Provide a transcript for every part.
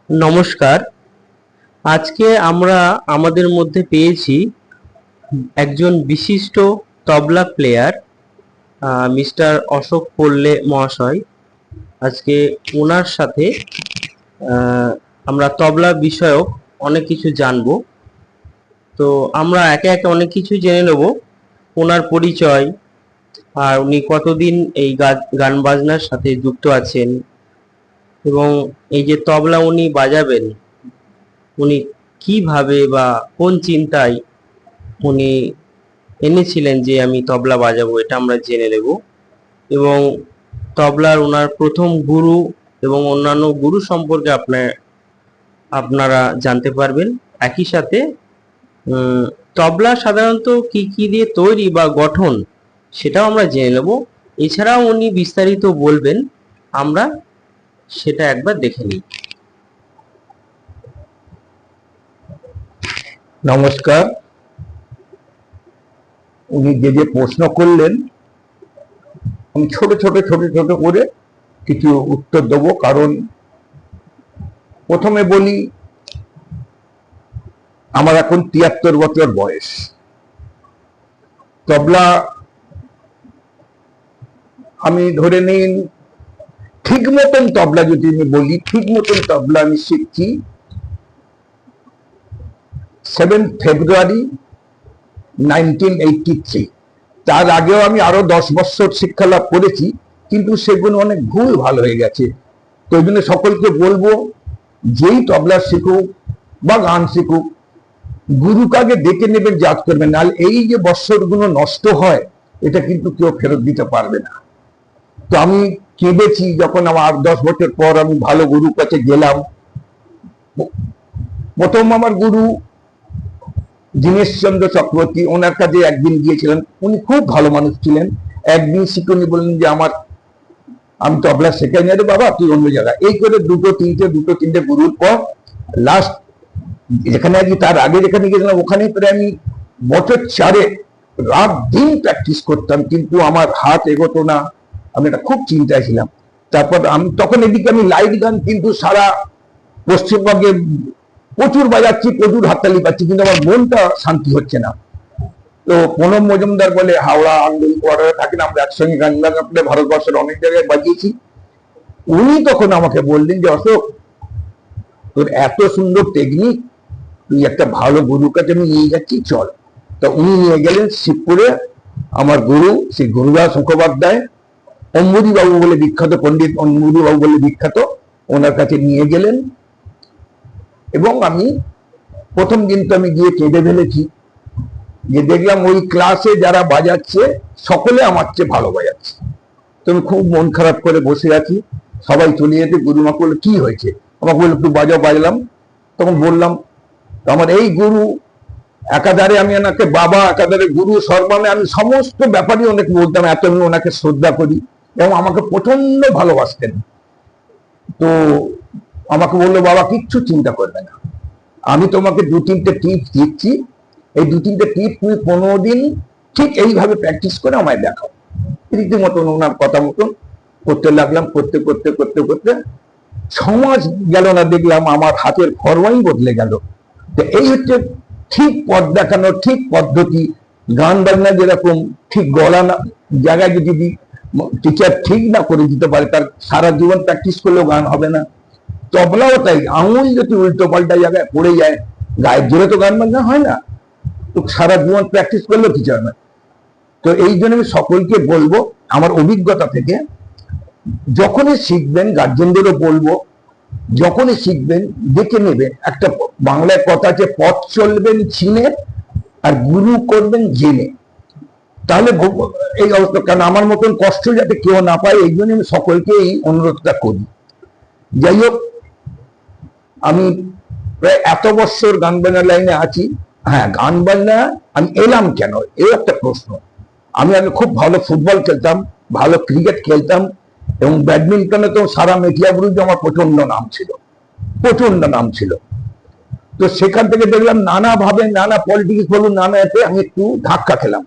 নমস্কার। আজকে আমরা আমাদের মধ্যে পেয়েছি একজন বিশিষ্ট তবলা প্লেয়ার, মিস্টার অশোক পল্লে মহাশয়। আজকে ওনার সাথে আমরা তবলা বিষয়ক অনেক কিছু জানবো। তো আমরা একে একে অনেক কিছু জেনে নেব, ওনার পরিচয়, আর উনি কতদিন এই গান বাজনার সাথে যুক্ত আছেন, এবং এই যে তবলা উনি বাজাবেন, উনি কিভাবে বা কোন চিন্তায় উনি এনেছিলেন যে আমি তবলা বাজাবো, এটা আমরা জেনে নেব। এবং তবলার ওনার প্রথম গুরু এবং অন্যান্য গুরু সম্পর্কে আপনারা জানতে পারবেন। একই সাথে তবলা সাধারণত কি কি দিয়ে তৈরি বা গঠন, সেটাও আমরা জেনে নেব। এছাড়াও উনি বিস্তারিত বলবেন, আমরা সেটা একবার দেখে নিই। নমস্কার। উনি যে প্রশ্ন করলেন, আমি ছোট ছোট করে কিছু উত্তর দেব। কারণ প্রথমে বলি, আমার এখন ৭৩ বছর বয়স। তবলা আমি ধরে নিন ঠিক মতন তবলা, যদি আমি বলি ঠিক মতন তবলা আমি শিখছি 7 ফেব্রুয়ারি 1983। তার আগেও আমি আরো 10 বছর শিক্ষা লাভ করেছি, কিন্তু সেগুলো অনেক ভুল ভালো হয়ে গেছে। তো ওই জন্য সকলকে বলবো, যেই তবলা শিখুক বা গান শিখুক, গুরুকে আগে ডেকে নেবেন, জাজ করবেন। নাহলে এই যে বৎসরগুলো নষ্ট হয়, এটা কিন্তু কেউ ফেরত দিতে পারবে না। তো আমি কেঁদেছি যখন আমার 8-10 বছর পর আমি ভালো গুরুর কাছে গেলাম। প্রথম আমার গুরু দীনেশচন্দ্র চক্রবর্তী, ওনার কাছে একদিন গিয়েছিলেন। উনি খুব ভালো মানুষ ছিলেন। একদিন শিখে উনি বললেন যে আমি তবলা শেখাই না রে বাবা, তুই অন্য জায়গায়। এই করে দুটো তিনটে গুরুর পর লাস্ট যেখানে আছি, তার আগে যেখানে গেছিলাম, ওখানে প্রায় আমি বছর 4 রাত দিন প্র্যাকটিস করতাম, কিন্তু আমার হাত এগোতো না। আমি এটা খুব চিন্তায় ছিলাম। তারপর তখন এদিকে আমি লাইট গান কিন্তু সারা পশ্চিমবঙ্গে প্রচুর বাজাচ্ছি, প্রচুর হাততালি পাচ্ছি, কিন্তু আমার মনটা শান্তি হচ্ছে না। তো প্রণব মজুমদার বলে হাওড়া আন্দোলন কোয়ার্টারে থাকেন, আমরা একসঙ্গে গান বাজাতে ভারতবর্ষের অনেক জায়গায় বাজিয়েছি। উনি তখন আমাকে বললেন যে অশোক, তোর এত সুন্দর টেকনিক, তুই একটা ভালো গুরুর কাছে আমি নিয়ে যাচ্ছি, চল। তো উনি নিয়ে গেলেন শিবপুরে। আমার গুরু শ্রী গুরুদাস মুখোপাধ্যায়, অম্বুরি বাবু বলে বিখ্যাত, পণ্ডিত অম্বুরি বাবু বলে বিখ্যাত, ওনার কাছে নিয়ে গেলেন। এবং আমি প্রথম দিন তো আমি গিয়ে কেঁদে ফেলেছি, যে দেখলাম ওই ক্লাসে যারা বাজাচ্ছে সকলে আমার চেয়ে ভালো বাজাচ্ছে। তো আমি খুব মন খারাপ করে বসে আছি। সবাই চলে যেতে গুরুমা বললো কি হয়েছে, আমাকে বললো একটু বাজাও। বাজলাম, তখন বললাম আমার এই গুরু একাধারে, আমি ওনাকে বাবা, একাধারে গুরু, সর্বানে আমি সমস্ত ব্যাপারই ওনাকে বলতাম, এত আমি ওনাকে শ্রদ্ধা করি এবং আমাকে প্রচন্ড ভালোবাসতেন। তো আমাকে বললো বাবা কিচ্ছু চিন্তা করবে না, আমি তোমাকে 2-3টে টিপস দিচ্ছি, এই 2-3টে টিপ তুমি 15 দিন ঠিক এইভাবে প্র্যাকটিস করে আমায় দেখাও। রীতিমতন ওনার কথা মতন করতে লাগলাম। করতে করতে করতে করতে 6 মাস গেল না, দেখলাম আমার হাতের ফরমাই বদলে গেল। তো এই হচ্ছে ঠিক পথ দেখানো, ঠিক পদ্ধতি। গান বাজনা যেরকম ঠিক গলা না জায়গায় যদি টিচার ঠিক না করে দিতে পারে, তার সারা জীবন প্র্যাকটিস করলেও গান হবে না। তবলাও তাই, আঙুল যদি উল্টো পাল্টা জায়গায় পড়ে যায়, গায়ের জোরে তো গান বাজনা হয় না, তো সারা জীবন প্র্যাকটিস করলেও কিছু হয় না। তো এই জন্য আমি সকলকে বলবো, আমার অভিজ্ঞতা থেকে, যখনই শিখবেন, গার্জেনদেরও বলবো, যখনই শিখবেন দেখে নেবেন। একটা বাংলায় কথা আছে, পথ চলবেন চিনে আর গুরু করবেন জেনে। তাহলে এই অবস্থা, কারণ আমার মতন কষ্ট যাতে কেউ না পায়, এই জন্য আমি সকলকে এই অনুরোধটা করি। যাই হোক, আমি প্রায় এত বছর গান বাজনার লাইনে আছি। হ্যাঁ, গান বাজনা আমি এলাম কেন, এই একটা প্রশ্ন। আমি খুব ভালো ফুটবল খেলতাম, ভালো ক্রিকেট খেলতাম, এবং ব্যাডমিন্টনে তো সারা মেটিয়াবুরুজে আমার প্রচন্ড নাম ছিল, প্রচন্ড নাম ছিল। তো সেখান থেকে দেখলাম নানা ভাবে, নানা পলিটিক্স বলুন, নানা এতে আমি একটু ধাক্কা খেলাম।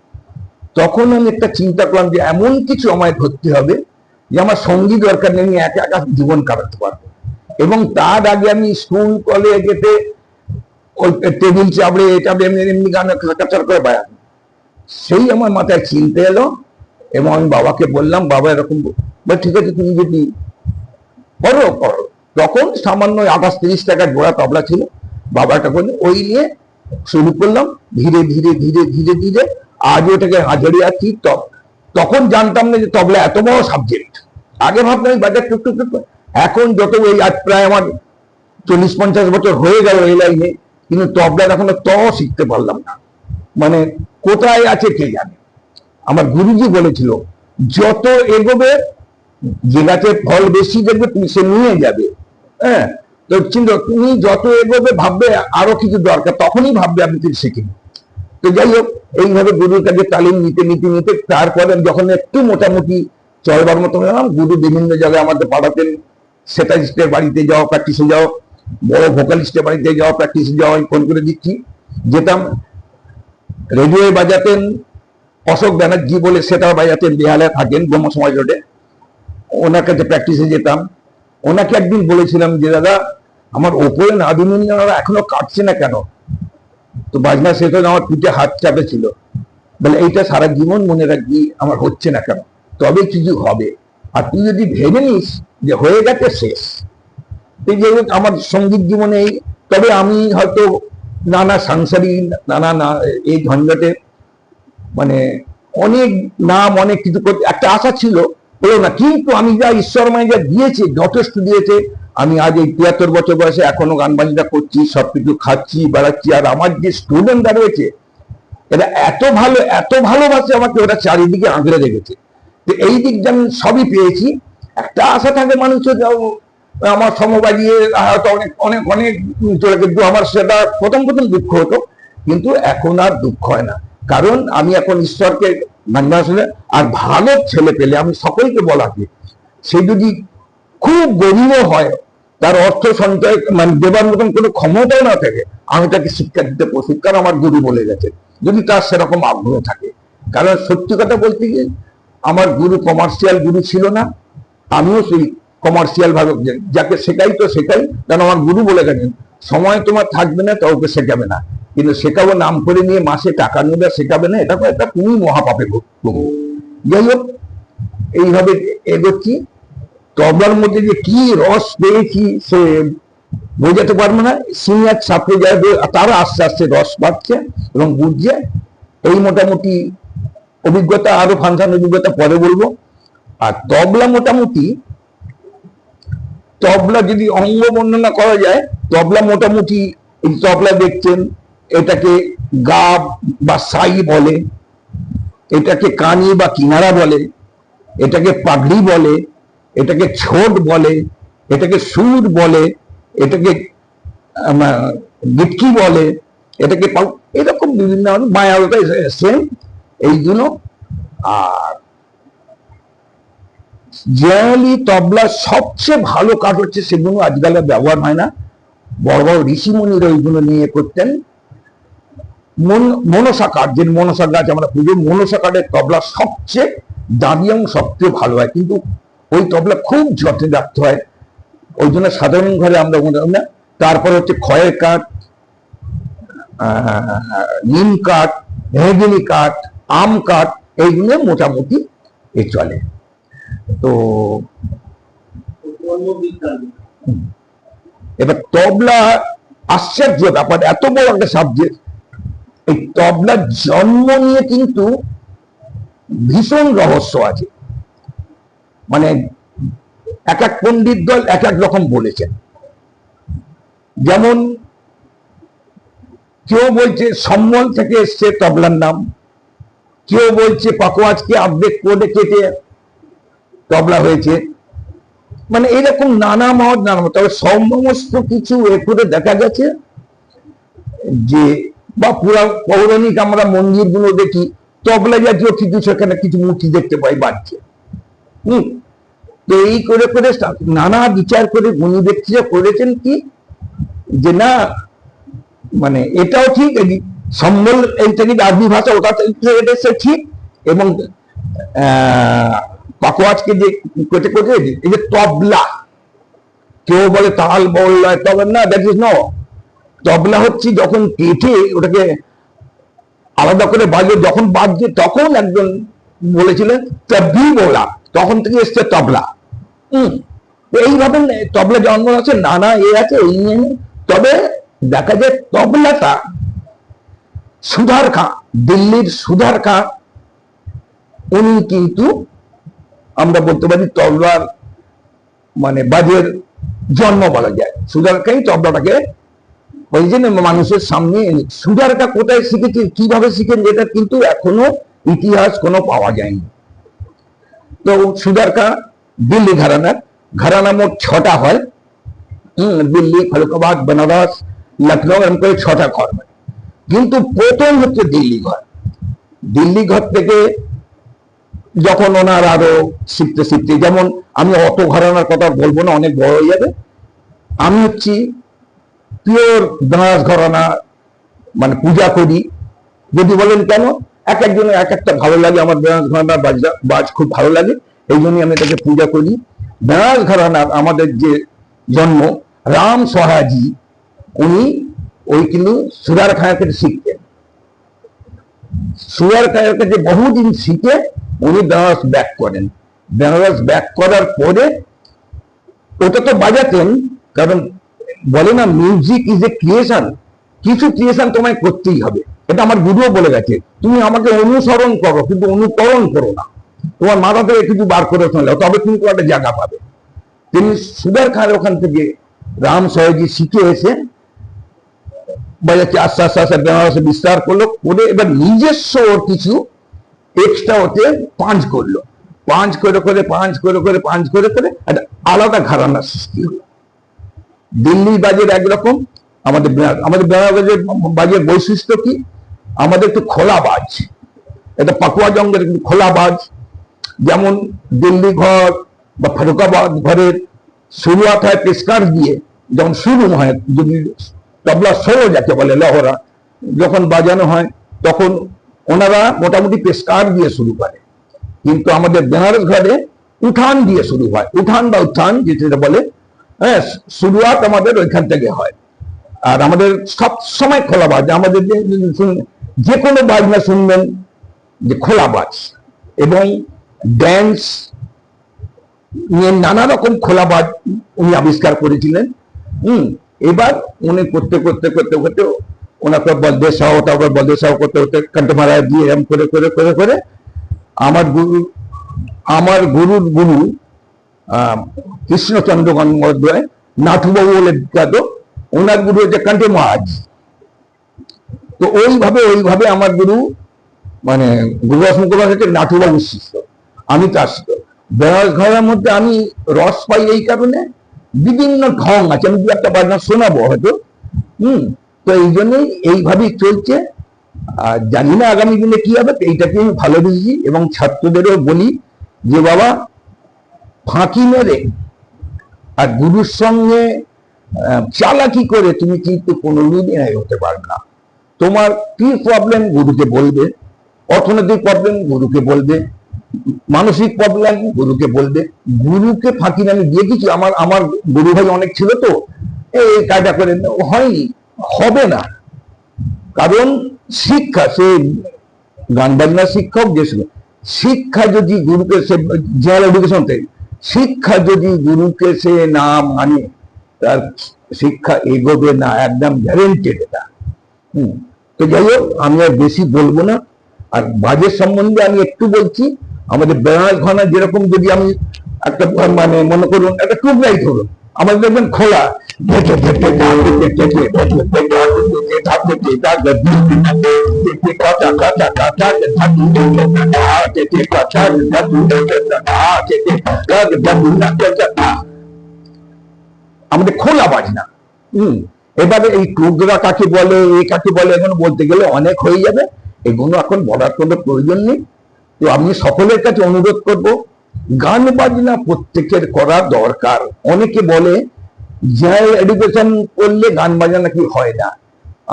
তখন আমি একটা চিন্তা করলাম যে এমন কিছু আমায় ধরতে হবে যে আমার সঙ্গী দরকার নেই, আমি একা একা জীবন কাটাতে পারবো। এবং তার আগে আমি স্কুল কলেজেতে ওই টেবিল চাপড়ে এমনি এমনি গানে কাচার করে বেড়াতাম। সেই আমার মাথায় চিনতে এলো এবং আমি বাবাকে বললাম, বাবা এরকম, ঠিক আছে তুমি যদি করো করো। তখন সামান্য 28-30 টাকার জোড়া তবলা ছিল, বাবাটা বললে ওই নিয়ে শুরু করলাম। ধীরে ধীরে ধীরে ধীরে ধীরে আজ ওটাকে হাজারি আছি। তখন জানতাম না যে তবলা এত বড় সাবজেক্ট। আগে ভাবতাম বাজার টুকটুক টুক। এখন যত ওই আজ প্রায় আমার 40-50 বছর হয়ে গেল এই লাইনে, কিন্তু তবলার এখনো শিখতে পারলাম না। মানে কোথায় আছে কে জানে। আমার গুরুজি বলেছিল, যত এগোবে যে গাছে ফল বেশি দেখবে তুমি সে নিয়ে যাবে। হ্যাঁ, তো চিন্তা তুমি যত এগোবে ভাববে আরো কিছু দরকার, তখনই ভাববে আমি কিছু শিখিনি। তো যাই হোক, এইভাবে গুরুর কাছে তালিম নিতে নিতে নিতে তারপরে যখন একটু মোটামুটি চলবার মতো হলাম, গুরু বিভিন্ন জায়গায় আমাদের পাঠাতেন। সেটারিস্টের বাড়িতে যাও, প্র্যাকটিসে যাও, বড় ভোকালিস্টের বাড়িতে যাও, প্র্যাকটিসে যাও, আমি ফোন করে দিচ্ছি। যেতাম, রেডিওয়ে বাজাতেন অশোক ব্যানার্জি বলে, সেটাও বাজাতেন, বেহালে থাকেন ব্রহ্ম সমাজ রোডে। ওনার কাছে প্র্যাকটিসে যেতাম। ওনাকে একদিন বলেছিলাম যে দাদা আমার ওপরে নাদুমনি এখনো কাটছে না কেন? তো বাজনা শেষ হলে আমার পিঠে হাত চাপে ছিল, বলে এইটা সারা জীবন মনে রাখবি, আমার হচ্ছে না কেন, তবে কিছু হবে। আর তুই যদি ভেবে নিস যে হয়ে গেছে শেষ। এই যে আমার সঙ্গীত জীবনে তবে আমি হয়তো নানা সাংসারিক নানা এই ঝঞ্ঝাটে মানে অনেক নাম অনেক কিছু করতে একটা আশা ছিল, হলো না। কিন্তু আমি যা ঈশ্বর মায় যা দিয়েছে, যথেষ্ট দিয়েছে। আমি আজ এই 73 বছর বয়সে এখনো গান বাজনা করছি, সবকিছু খাচ্ছি, বেড়াচ্ছি। আর আমার যে স্টুডেন্টরা রয়েছে, এরা এত ভালোবাসে আমাকে, ওরা চারিদিকে আঁকড়ে রেখেছে। তো এই দিক যেন সবই পেয়েছি। একটা আশা থাকে মানুষের, আমার সমবাজিয়ে হয়তো অনেক অনেক অনেক চলে, কিন্তু আমার সেটা প্রথম দুঃখ হতো, কিন্তু এখন আর দুঃখ হয় না। কারণ আমি এখন ঈশ্বরকে আসলে আর ভালো ছেলে পেলে আমি সকলকে বলাকে, সে যদি খুব গরিবও হয়, তার অর্থ সঞ্চয় মানে দেবার মতন কোনো ক্ষমতাও না থাকে, আমি তাকে শিক্ষা দিতে প্রস্তুত। কারণ আমার গুরু বলে গেছে, যদি তার সেরকম আগ্রহ থাকে। কারণ সত্যি কথা বলতে গিয়ে আমার গুরু কমার্শিয়াল গুরু ছিল না, আমিও সেই কমার্শিয়াল ভাবে যাকে শেখাই তো শেখাই। কারণ আমার গুরু বলে গেছেন, সময় তোমার থাকবে না তো ওকে শেখাবে না, কিন্তু শেখাবো নাম করে নিয়ে মাসে টাকা নেবে শেখাবে না, এটা একটা তুমি মহাপাপে করবো। যাই হোক, এইভাবে এগোচ্ছি। তবলার মধ্যে যে কি রস পেয়েছি সে বোঝাতে পারবো না। সিনিয়র ছাত্র যাবে তারা আস্তে আস্তে রস পাচ্ছে এবং বুঝছে। এই মোটামুটি অভিজ্ঞতা, আরো ফাংশন অভিজ্ঞতা পরে বলবো। আর তবলা মোটামুটি, তবলা যদি অঙ্গ বর্ণনা করা যায়, তবলা মোটামুটি, এই তবলা দেখছেন, এটাকে গা বা সাই বলে, এটাকে কানি বা কিনারা বলে, এটাকে পাগড়ি বলে, এটাকে ছোট বলে, এটাকে সুর বলে, এটাকে গিটকি বলে, এটাকে এরকম বিভিন্ন মায়ালটা সেম এইগুলো। আর জেনারেলি তবলা সবচেয়ে ভালো কাজ হচ্ছে, সেগুলো আজকাল ব্যবহার হয় না। বড় বড় ঋষিমুনিরা ওইগুলো নিয়ে করতেন। মনসা কাঠ, যে মনসা গাছ আমরা পুজো, মনসা কাঠের তবলা সবচেয়ে দামি এবং সবচেয়ে ভালো হয়, কিন্তু ওই তবলা খুব যত্নে রাখতে হয়। ওই জন্য সাধারণ ঘরে আমরা না। তারপর হচ্ছে খয়ের কাঠ, নিম কাঠ, মেহগিনি কাঠ, আম কাঠ, এইগুলো মোটামুটি চলে। তো এবার তবলা আশ্চর্য ব্যাপার, এত বড় একটা সাবজেক্ট। এই তবলার জন্ম নিয়ে কিন্তু ভীষণ রহস্য আছে। মানে এক এক পণ্ডিত দল এক এক রকম বলেছেন। যেমন কেউ বলছে সম্বল থেকে এসছে তবলার নাম, কেউ বলছে পাকোয়াজকে আপডেট করে কেটে তবলা হয়েছে। মানে এরকম নানা মত নানা মত। তবে সমস্ত কিছু এ করে দেখা গেছে যে, বা পুরা পৌরাণিক আমরা মন্দিরগুলো দেখি, তবলা জাতীয় কিছু সেখানে কিছু মূর্তি দেখতে পাই বাড়ছে। তো এই করে করে নানা বিচার করে গুণী ব্যক্তিরা করেছেন কি, যে না মানে এটাও ঠিক, সম্বল এইটা কিন্তু আরবি ভাষা, ওটা ঠিক। এবং পাকোয়াজকে যে কেটে এই যে তবলা, কেউ বলে তাল বল তবে না, দ্যাট ইজ নো। তবলা হচ্ছে যখন কেটে ওটাকে আলাদা করে বাজে, যখন বাজছে তখন একজন বলেছিলেন তবলি বলা, তখন থেকে এসছে তবলা। এইভাবে তবলা জন্ম আছে, নানা আছে এই নিয়ে। তবে দেখা যায় তবলাটা সুধার খাঁ, দিল্লির সুধার খাঁ, উনি কিন্তু আমরা বলতে পারি তবলার মানে বাজের জন্ম বলা যায়। সুধার খাঁই তবলাটাকে ওই জন্য মানুষের সামনে এনে। সুধার খাঁ কোথায় শিখেছে, কিভাবে শিখেন, যেটা কিন্তু এখনো ইতিহাস কোনো পাওয়া যায়নি। তো সুধার খাঁ দিল্লি ঘরানা মোট 6টা হয়। দিল্লি, ফরুখাবাদ, বেনারস, লখনৌ, এরকম করে 6টা ঘর হয়। কিন্তু প্রথম হচ্ছে দিল্লি ঘর। দিল্লি ঘর থেকে যখন ওনার আরো শিখতে শিখতে, যেমন আমি অত ঘরানার কথা বলবো না, অনেক বড় হয়ে যাবে। আমি হচ্ছি পিওর বেনারস ঘরানা, মানে পূজা করি। যদি বলেন কেন, এক একজনের এক একটা ভালো লাগে। আমার বেনারস ঘরানার বাজ খুব ভালো লাগে, এই জন্যই আমি এটাকে পূজা করি। বেনারস ঘরানার আমাদের যে জন্ম, রাম সহাজি, উনি ওই কিন্তু সুধার খাঁয়ের কাছে শিখতেন। সুধার খাঁয়ের কাছে বহুদিন শিখে উনি বেনারস ব্যাক করেন। বেনারস ব্যাক করার পরে ওটা তো বাজাতেন, কারণ বলে না মিউজিক ইজ এ ক্রিয়েশন, কিছু ক্রিয়েশন তোমায় করতেই হবে। এটা আমার গুরুও বলে গেছে, তুমি আমাকে অনুসরণ করো কিন্তু অনুকরণ করো না। তোমার মাথা থেকে কিছু বার করে ফেলো, তবে তুমি একটা জায়গা পাবে। তিনি সুধার খাঁর ওখান থেকে রাম সহাজি শিখে এসে বাজাচ্ছে, আস্তে আস্তে আস্তে বেনারসে বিস্তার করলো, করে এবার নিজস্ব ওর কিছু এক্সট্রা ওতে পাঁচ করলো। পাঁচ করে করে একটা আলাদা ঘরানার সৃষ্টি হলো। দিল্লি বাজের একরকম, আমাদের বেনারসের বাজের বৈশিষ্ট্য কি, আমাদের একটু খোলা বাজ, এটা পাকুয়া জঙ্গের কিন্তু খোলা বাজ। যেমন দিল্লি ঘর বা ফরুখাবাদ ঘরের শুরুয়াত হয় পেশকার দিয়ে, যখন শুরু হয়, যদি তবলা সোলো যাকে বলে লহরা যখন বাজানো হয়, তখন ওনারা মোটামুটি পেশকার দিয়ে শুরু করে। কিন্তু আমাদের বেনারস ঘরে উঠান দিয়ে শুরু হয়, উঠান বা উত্থান যেটা বলে, হ্যাঁ, শুরুয়াত আমাদের ওইখান থেকে হয়। আর আমাদের সব সময় খোলা বাজ, আমাদের যে কোনো বাজনা শুনবেন যে খোলা বাজ, এবং ড্যান্স নিয়ে নানা রকম খোলা বাজ উনি আবিষ্কার করেছিলেন। এবার উনি করতে করতে করতে করতে ওনাকে বলদেব সাহ, তারপর বলদেব সাহ করতে করতে কণ্ঠমালা দিয়ে এরম করে করে করে করে আমার গুরুর গুরু কৃষ্ণচন্দ্র গঙ্গোপাধ্যায়, নাথুবাবু বলে বিখ্যাত, ওনার গুরু হচ্ছে কণ্ঠে মহারাজ। তো ওইভাবে আমার গুরু মানে গুরুদাস মুখোপাধ্যায় হচ্ছে নাথুবাবুর শিষ্য, আমি তার শিষ্য। বেনারস ঘরের মধ্যে আমি রস পাই এই কারণে, বিভিন্ন ঢং আছে, আমি দু একটা বাজনা শোনাবো হয়তো। তো এই জন্যই এইভাবেই চলছে। আর জানি না আগামী দিনে কি হবে, এইটাকে আমি ভালোবেসেছি এবং ছাত্রদেরও বলি যে বাবা, ফাঁকি মেরে আর গুরুর সঙ্গে চালাকি করে তুমি কিন্তু কোনোদিনই হতে পারবে না। তোমার কি প্রবলেম গুরুকে বলবে, অর্থনৈতিক প্রবলেম গুরুকে বলবে, মানসিক প্রবলেম গুরুকে বলবে। গুরুকে ফাঁকি আমি দিয়ে দিচ্ছি, আমার গুরু ভাই অনেক ছিল, তো এই কাজটা করে হয়নি, হবে না। কারণ শিক্ষা, সে গান বাজনার শিক্ষক যে শিক্ষা যদি গুরুকে, সে জেনারেল এডুকেশন থেকে শিক্ষা যদি গুরুকে সে না মানে, তার শিক্ষা এগোবে না, একদম গ্যারেন্টেড এটা। তো যাই হোক, আমি আর বেশি বলবো না। আর বাজের সম্বন্ধে আমি একটু বলছি। আমাদের বেনারস ঘরানা যেরকম, যদি আমি একটা মানে মনে করুন একটা টুকরাই ধরুন, আমাদের দেখবেন খোলা, আমাদের খোলা বাজনা। এবারে এই টুকরা কাকে বলে, এই কাকে বলে, এখন বলতে গেলে অনেক হয়ে যাবে, এগুলো এখন বলার কোনো প্রয়োজন নেই। তো আমি সকলের কাছে অনুরোধ করব, গান বাজনা প্রত্যেকের করা দরকার। অনেকে বলে জেনারেল এডুকেশন করলে গান বাজনা কি হয় না,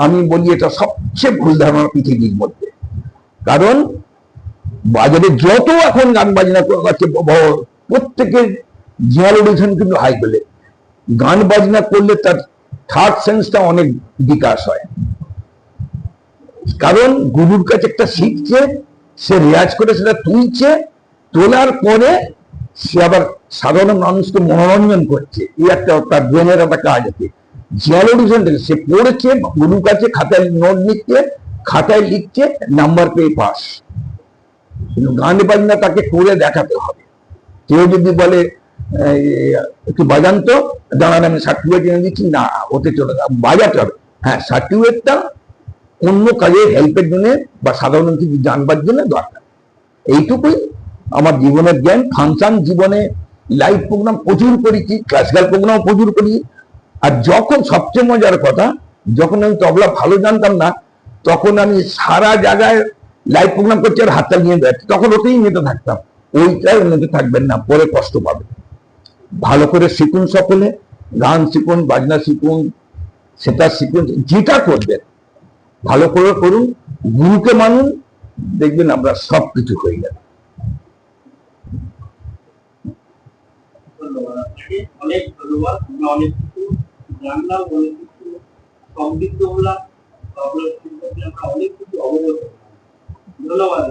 আমি বলি এটা সবচেয়ে ভুল ধারণা পৃথিবীর মধ্যে। কারণ বাজারে যত এখন গান বাজনা করছে, প্রত্যেকের জেনারেল এডুকেশন কিন্তু হাই বলে, গান বাজনা করলে তার থার্ড সেন্সটা অনেক বিকাশ হয়, কারণ গুরুর কাছে একটা শিখছে, সে রেয়াজ করে সেটা তুলছে, তোলার পরে সে আবার সাধারণ মানুষকে মনোরঞ্জন করছে। এই একটা তার ব্রেনের একটা কাজ আছে। জিওলজিশন থেকে সে পড়েছে, গুরুর কাছে খাতায় নোট লিখছে, খাতায় লিখছে, নাম্বার পেয়ে পাস। কিন্তু গান বাজনা তাকে করে দেখাতে হবে। কেউ যদি বলে একটু বাজান তো, দাঁড়ান আমি সার্টিফিকেট এনে দিচ্ছি, না, ওতে চলে বাজাতে হবে। হ্যাঁ, সার্টিফিকেটটা অন্য কাজে হেল্পের জন্য বা সাধারণ কিছু জানবার জন্য দরকার। এইটুকুই আমার জীবনের জ্ঞান। ফাংশন জীবনে লাইভ প্রোগ্রাম প্রচুর করেছি, ক্লাসিক্যাল প্রোগ্রাম প্রচুর করি। আর যখন সবচেয়ে মজার কথা, যখন আমি তবলা ভালো জানতাম না, তখন আমি সারা জায়গায় লাইভ প্রোগ্রাম করছি আর হাতটা নিয়ে যাচ্ছি, তখন ওতেই মেতে থাকতাম। ওইটাই মেতে থাকবেন না, পরে কষ্ট পাবে। ভালো করে শিখুন, সকলে গান শিখুন, বাজনা শিখুন, সেটা শিখুন, যেটা করবেন ভালো করে করুন, গুরুকে মানুন, দেখবেন আমরা সবকিছু হয়ে যাবে। অনেক ধন্যবাদ। আমরা অনেক কিছু জানলাম, অনেক কিছু সমৃদ্ধ হলাম, আমরা অনেক কিছু অবগত হলাম। ধন্যবাদ।